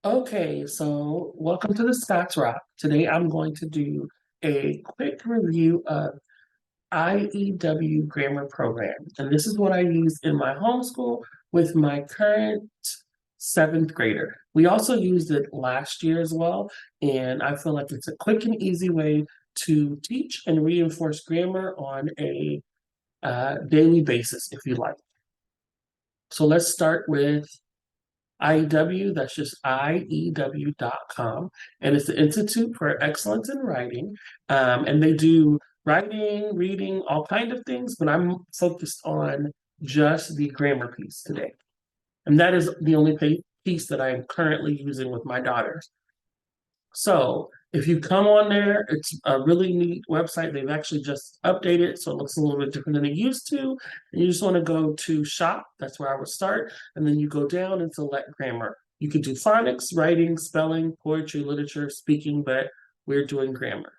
Okay, so welcome to the Scots Rock. Today I'm going to do a quick review of IEW grammar program. And this is what I use in my homeschool with my current seventh grader. We also used it last year as well, and I feel like it's a quick and easy way to teach and reinforce grammar on a daily basis, if you like. So let's start with IEW, that's just IEW.com. And it's the Institute for Excellence in Writing. And they do writing, reading, all kind of things, but I'm focused on just the grammar piece today. And that is the only piece that I am currently using with my daughters. So if you come on there, it's a really neat website. They've actually just updated, so it looks a little bit different than it used to. And you just want to go to shop. That's where I would start. And then you go down and select grammar. You could do phonics, writing, spelling, poetry, literature, speaking, but we're doing grammar.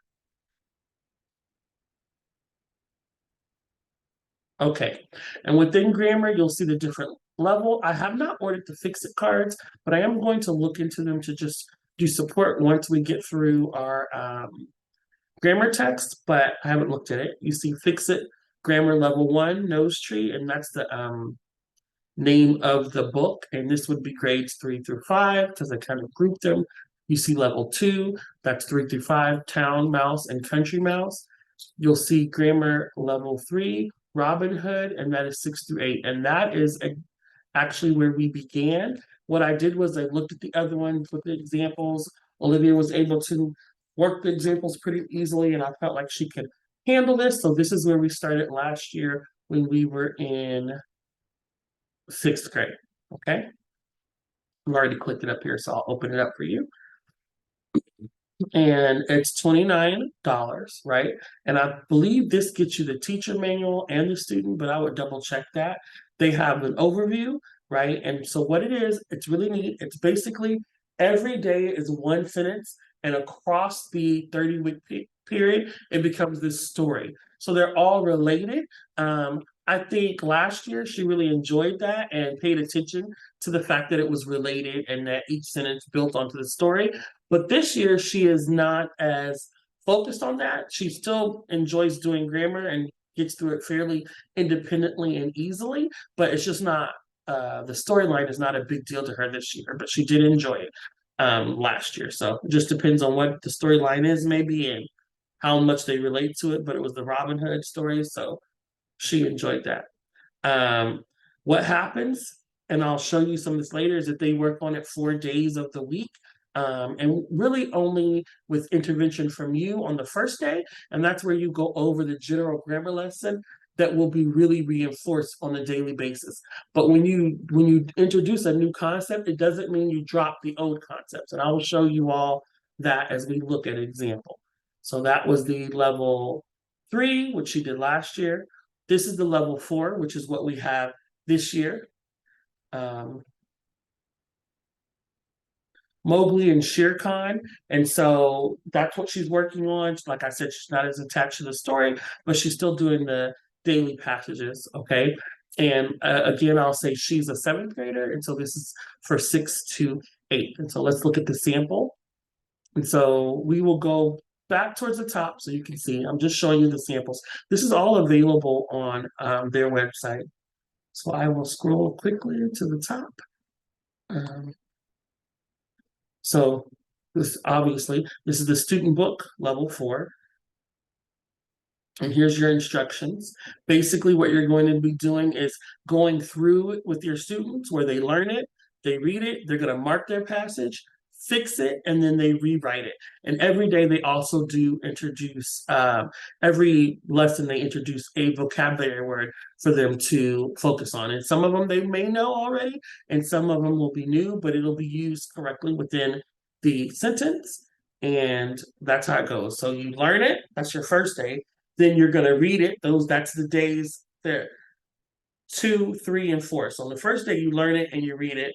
Okay. And within grammar, you'll see the different level. I have not ordered the Fix It cards, but I am going to look into them to just do support once we get through our grammar text, but I haven't looked at it. You see Fix It Grammar Level 1, Nose Tree, and that's the name of the book. And this would be grades 3 through 5 because I kind of grouped them. You see Level 2, that's 3 through 5, Town Mouse and Country Mouse. You'll see Grammar Level 3, Robin Hood, and that is 6 through 8. And that is actually where we began. What I did was I looked at the other ones with the examples. Olivia was able to work the examples pretty easily, and I felt like she could handle this. So this is where we started last year when we were in sixth grade. Okay. I've already clicked it up here, so I'll open it up for you. And it's $29, right? And I believe this gets you the teacher manual and the student, but I would double check that. They have an overview, right? And so what it is, it's really neat. It's basically every day is one sentence, and across the 30-week period, it becomes this story. So they're all related. I think last year she really enjoyed that and paid attention to the fact that it was related and that each sentence built onto the story. But this year, she is not as focused on that. She still enjoys doing grammar and gets through it fairly independently and easily, but it's just not, the storyline is not a big deal to her this year, but she did enjoy it last year. So it just depends on what the storyline is, maybe, and how much they relate to it. But it was the Robin Hood story, so she enjoyed that. What happens, and I'll show you some of this later, is that they work on it 4 days of the week. And really only with intervention from you on the first day. And that's where you go over the general grammar lesson that will be really reinforced on a daily basis. But when you introduce a new concept, it doesn't mean you drop the old concepts. And I will show you all that as we look at an example. So that was the level 3, which she did last year. This is the level 4, which is what we have this year. Mowgli and Shere Khan. And so that's what she's working on. Like I said, she's not as attached to the story, but she's still doing the daily passages. Okay. And again, I'll say she's a seventh grader. And so this is for 6 to 8. And so let's look at the sample. And so we will go back towards the top so you can see. I'm just showing you the samples. This is all available on their website. So I will scroll quickly to the top. So this obviously, this is the student book, level 4. And here's your instructions. Basically, what you're going to be doing is going through it with your students where they learn it, they read it, they're going to mark their passage, fix it, and then they rewrite it. And every day they also do introduce, every lesson they introduce a vocabulary word for them to focus on. And some of them they may know already, and some of them will be new, but it'll be used correctly within the sentence. And that's how it goes. So you learn it, that's your first day. Then you're going to read it. That's the days there, 2, 3, and 4. So on the first day you learn it and you read it.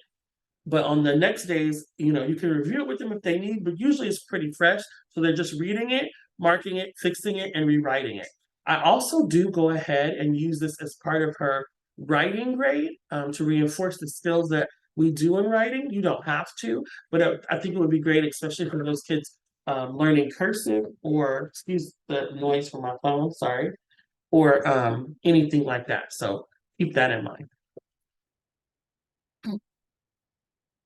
But on the next days, you can review it with them if they need, but usually it's pretty fresh. So they're just reading it, marking it, fixing it, and rewriting it. I also do go ahead and use this as part of her writing grade to reinforce the skills that we do in writing. You don't have to, but I think it would be great, especially for those kids learning cursive, or excuse the noise from my phone, sorry, or anything like that. So keep that in mind.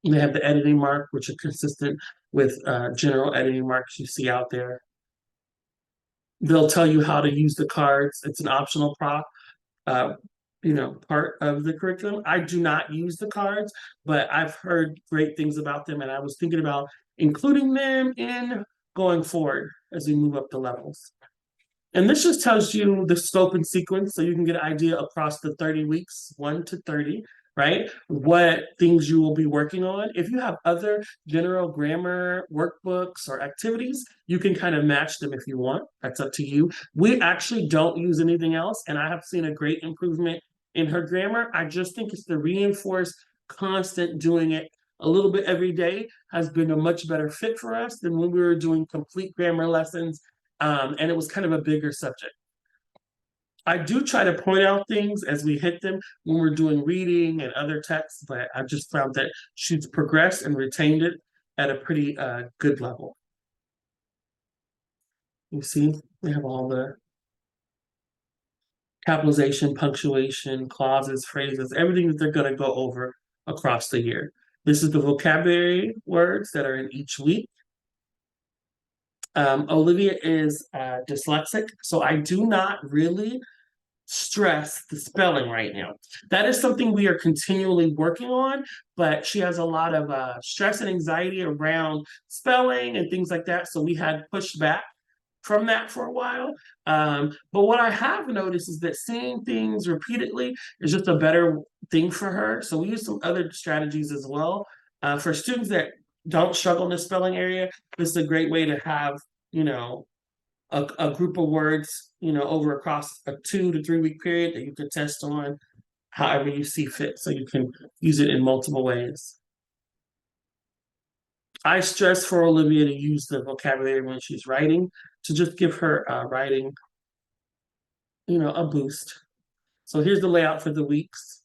They have the editing mark, which are consistent with general editing marks you see out there. They'll tell you how to use the cards. It's an optional uh, part of the curriculum. I do not use the cards, but I've heard great things about them, and I was thinking about including them in going forward as we move up the levels. And this just tells you the scope and sequence so you can get an idea across the 30 weeks, 1 to 30, right? What things you will be working on. If you have other general grammar workbooks or activities, you can kind of match them if you want. That's up to you. We actually don't use anything else, and I have seen a great improvement in her grammar. I just think it's the reinforced, constant doing it a little bit every day has been a much better fit for us than when we were doing complete grammar lessons, and it was kind of a bigger subject. I do try to point out things as we hit them when we're doing reading and other texts, but I just found that she's progressed and retained it at a pretty good level. You see, we have all the capitalization, punctuation, clauses, phrases, everything that they're going to go over across the year. This is the vocabulary words that are in each week. Olivia is dyslexic, so I do not really stress the spelling right now. That is something we are continually working on, but she has a lot of stress and anxiety around spelling and things like that. So we had pushed back from that for a while. But what I have noticed is that seeing things repeatedly is just a better thing for her. So we use some other strategies as well. For students that don't struggle in the spelling area, this is a great way to have, a group of words, over across a 2 to 3 week period that you can test on however you see fit. So you can use it in multiple ways. I stress for Olivia to use the vocabulary when she's writing to just give her writing, a boost. So here's the layout for the weeks.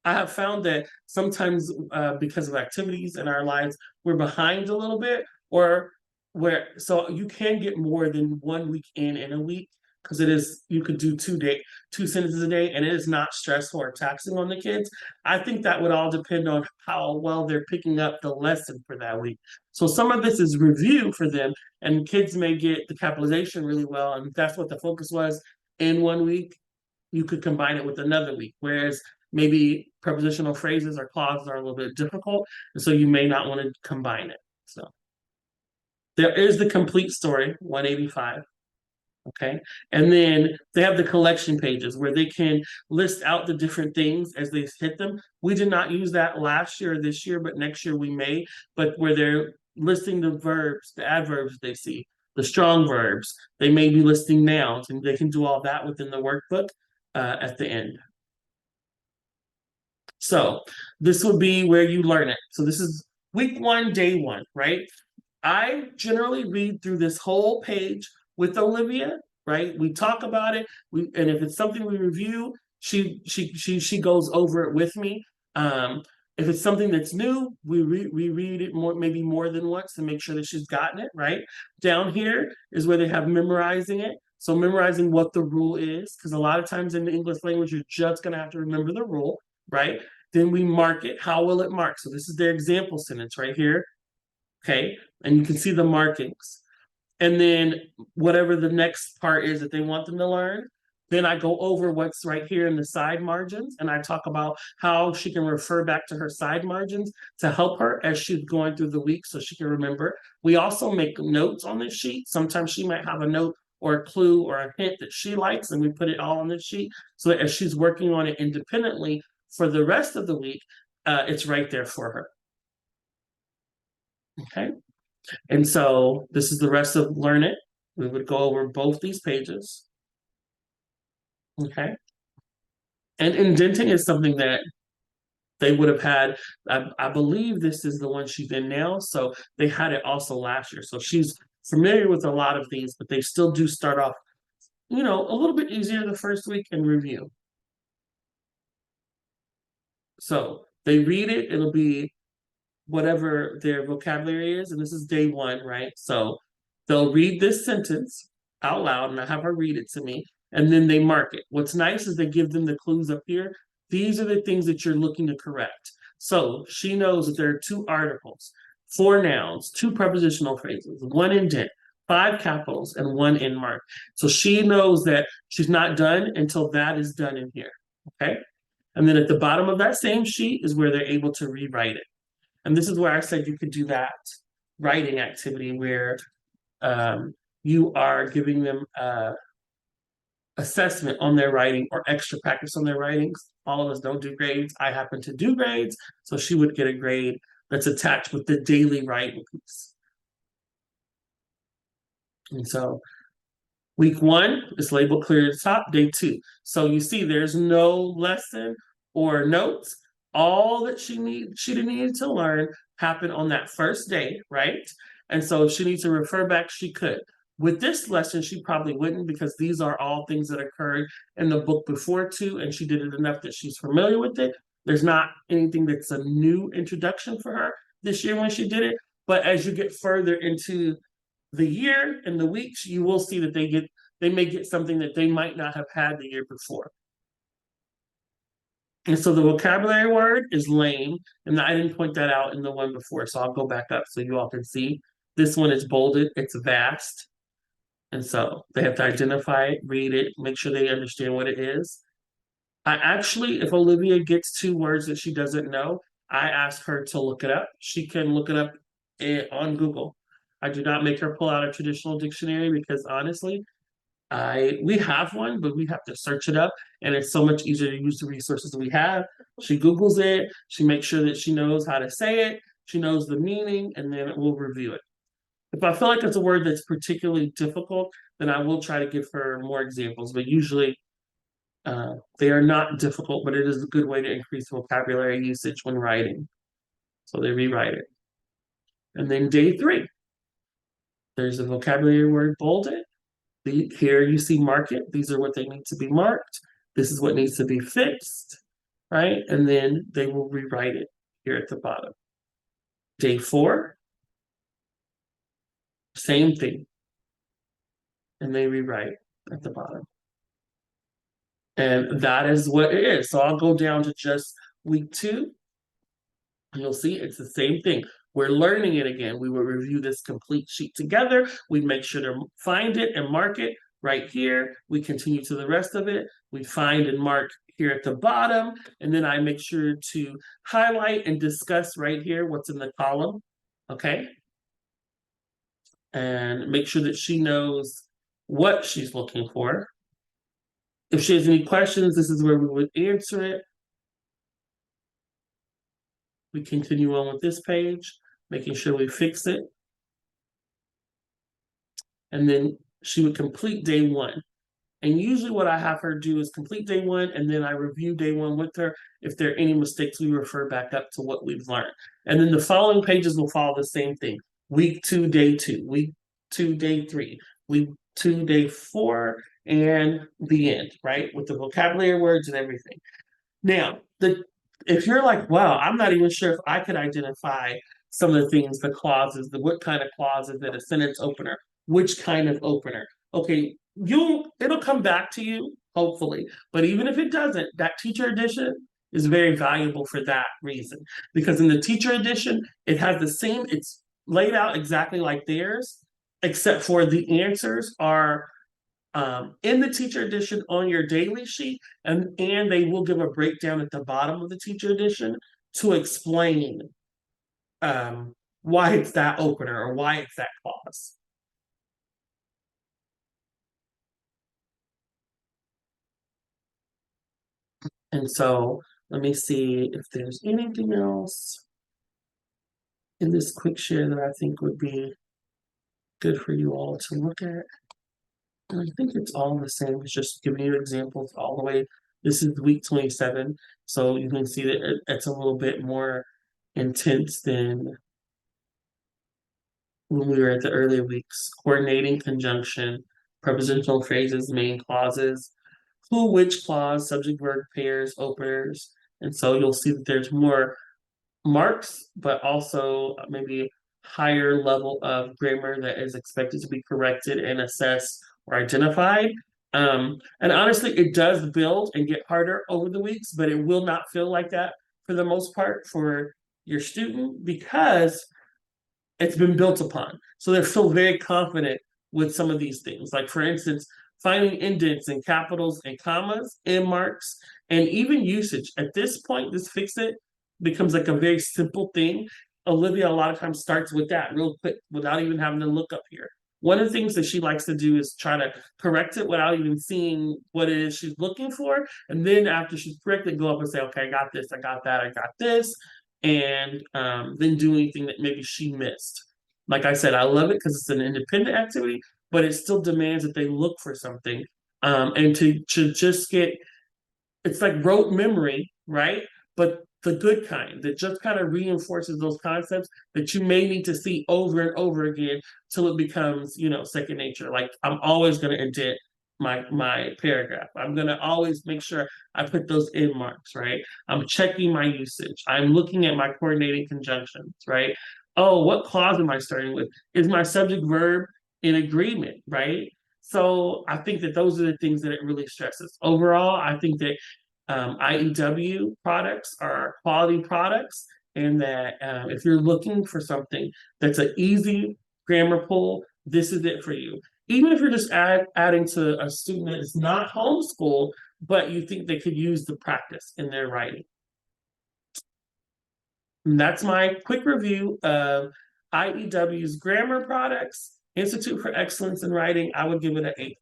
I have found that sometimes because of activities in our lives, we're behind a little bit, or so you can get more than 1 week in a week, because you could do 2 sentences a day, and it is not stressful or taxing on the kids. I think that would all depend on how well they're picking up the lesson for that week. So some of this is review for them, and kids may get the capitalization really well, and if that's what the focus was in 1 week, you could combine it with another week. Whereas maybe prepositional phrases or clauses are a little bit difficult, and so you may not want to combine it. So there is the complete story, 185. Okay. And then they have the collection pages where they can list out the different things as they hit them. We did not use that last year or this year, but next year we may. But where they're listing the verbs, the adverbs they see, the strong verbs, they may be listing nouns, and they can do all that within the workbook at the end. So this would be where you learn it. So this is week 1, day 1, right? I generally read through this whole page with Olivia, right? We talk about it. And if it's something we review, she goes over it with me. If it's something that's new, we read it maybe more than once to make sure that she's gotten it, right? Down here is where they have memorizing it. So memorizing what the rule is, because a lot of times in the English language, you're just going to have to remember the rule, right? Then we mark it. How will it mark? So this is their example sentence right here. Okay, and you can see the markings. And then whatever the next part is that they want them to learn, then I go over what's right here in the side margins, and I talk about how she can refer back to her side margins to help her as she's going through the week so she can remember. We also make notes on this sheet. Sometimes she might have a note or a clue or a hint that she likes, and we put it all on this sheet so that as she's working on it independently for the rest of the week, it's right there for her. Okay. And so this is the rest of Learn It. We would go over both these pages. Okay. And indenting is something that they would have had. I believe this is the one she's in now. So they had it also last year. So she's familiar with a lot of these, but they still do start off, a little bit easier the first week and review. So They read it, it'll be whatever their vocabulary is, and this is day one, right? So they'll read this sentence out loud, and I have her read it to me, and then they mark it. What's nice is they give them the clues up here. These are the things that you're looking to correct. So she knows that there are 2 articles, 4 nouns, 2 prepositional phrases, 1 indent, 5 capitals, and 1 end mark. So she knows that she's not done until that is done in here. Okay. And then at the bottom of that same sheet is where they're able to rewrite it. And this is where I said you could do that writing activity where you are giving them assessment on their writing or extra practice on their writings. All of us don't do grades. I happen to do grades, so she would get a grade that's attached with the daily writing piece. And so week 1 is labeled clear at the top, day 2. So you see there's no lesson or notes. All that she needed to learn happened on that first day, right? And so if she needs to refer back, she could. With this lesson, she probably wouldn't, because these are all things that occurred in the book before too, and she did it enough that she's familiar with it. There's not anything that's a new introduction for her this year when she did it. But as you get further into the year and the weeks, you will see that they may get something that they might not have had the year before. And so the vocabulary word is lame, and I didn't point that out in the one before, so I'll go back up so you all can see. This one is bolded, it's vast. And so they have to identify it, read it, make sure they understand what it is. I actually, if Olivia gets 2 words that she doesn't know, I ask her to look it up. She can look it up on Google. I do not make her pull out a traditional dictionary because honestly, we have one, but we have to search it up, and it's so much easier to use the resources we have. She Googles it, she makes sure that she knows how to say it, she knows the meaning, and then we'll review it. If I feel like it's a word that's particularly difficult, then I will try to give her more examples, but usually they are not difficult, but it is a good way to increase vocabulary usage when writing. So they rewrite it. And then day 3, there's a vocabulary word bolded. Here you see mark it. These are what they need to be marked. This is what needs to be fixed, right? And then they will rewrite it here at the bottom. Day 4, same thing. And they rewrite at the bottom. And that is what it is. So I'll go down to just week 2. You'll see it's the same thing. We're learning it again. We will review this complete sheet together. We make sure to find it and mark it right here. We continue to the rest of it. We find and mark here at the bottom. And then I make sure to highlight and discuss right here what's in the column. Okay. And make sure that she knows what she's looking for. If she has any questions, this is where we would answer it. We continue on with this page, making sure we fix it. And then she would complete day 1. And usually what I have her do is complete day 1, and then I review day 1 with her. If there are any mistakes, we refer back up to what we've learned. And then the following pages will follow the same thing. Week 2, day 2, week 2, day 3, week 2, day 4, and the end, right? With the vocabulary words and everything. Now, if you're like, wow, I'm not even sure if I could identify some of the things, the clauses, what kind of clause is it, a sentence opener, which kind of opener. Okay, it'll come back to you, hopefully. But even if it doesn't, that teacher edition is very valuable for that reason. Because in the teacher edition, it has the same, it's laid out exactly like theirs, except for the answers are in the teacher edition on your daily sheet, and they will give a breakdown at the bottom of the teacher edition to explain why it's that opener or why it's that clause. And so let me see if there's anything else in this quick share that I think would be good for you all to look at. And I think it's all the same. It's just giving you examples all the way. This is week 27. So you can see that it's a little bit more intense than when we were at the earlier weeks. Coordinating conjunction, prepositional phrases, main clauses, who, which clause, subject verb pairs, openers, And so you'll see that there's more marks, but also maybe higher level of grammar that is expected to be corrected and assessed or identified. And honestly, it does build and get harder over the weeks, but it will not feel like that for the most part for your student because it's been built upon. So they're still very confident with some of these things. Like for instance, finding indents and capitals and commas and marks and even usage. At this point, this fix it becomes like a very simple thing. Olivia a lot of times starts with that real quick without even having to look up here. One of the things that she likes to do is try to correct it without even seeing what it is she's looking for. And then after she's corrected, go up and say, okay, I got this, I got that, I got this, and then do anything that maybe she missed. Like I said, I love it because it's an independent activity, but it still demands that they look for something. And to just get it's like rote memory, right? But the good kind that just kind of reinforces those concepts that you may need to see over and over again till it becomes, second nature. Like I'm always going to indent my paragraph. I'm going to always make sure I put those in marks, right? I'm checking my usage. I'm looking at my coordinating conjunctions, right? Oh, what clause am I starting with? Is my subject verb in agreement, right? So I think that those are the things that it really stresses. Overall, I think that IEW products are quality products, and that if you're looking for something that's an easy grammar pull, this is it for you. Even if you're just adding to a student that is not homeschool, but you think they could use the practice in their writing. And that's my quick review of IEW's grammar products, Institute for Excellence in Writing. I would give it an A+.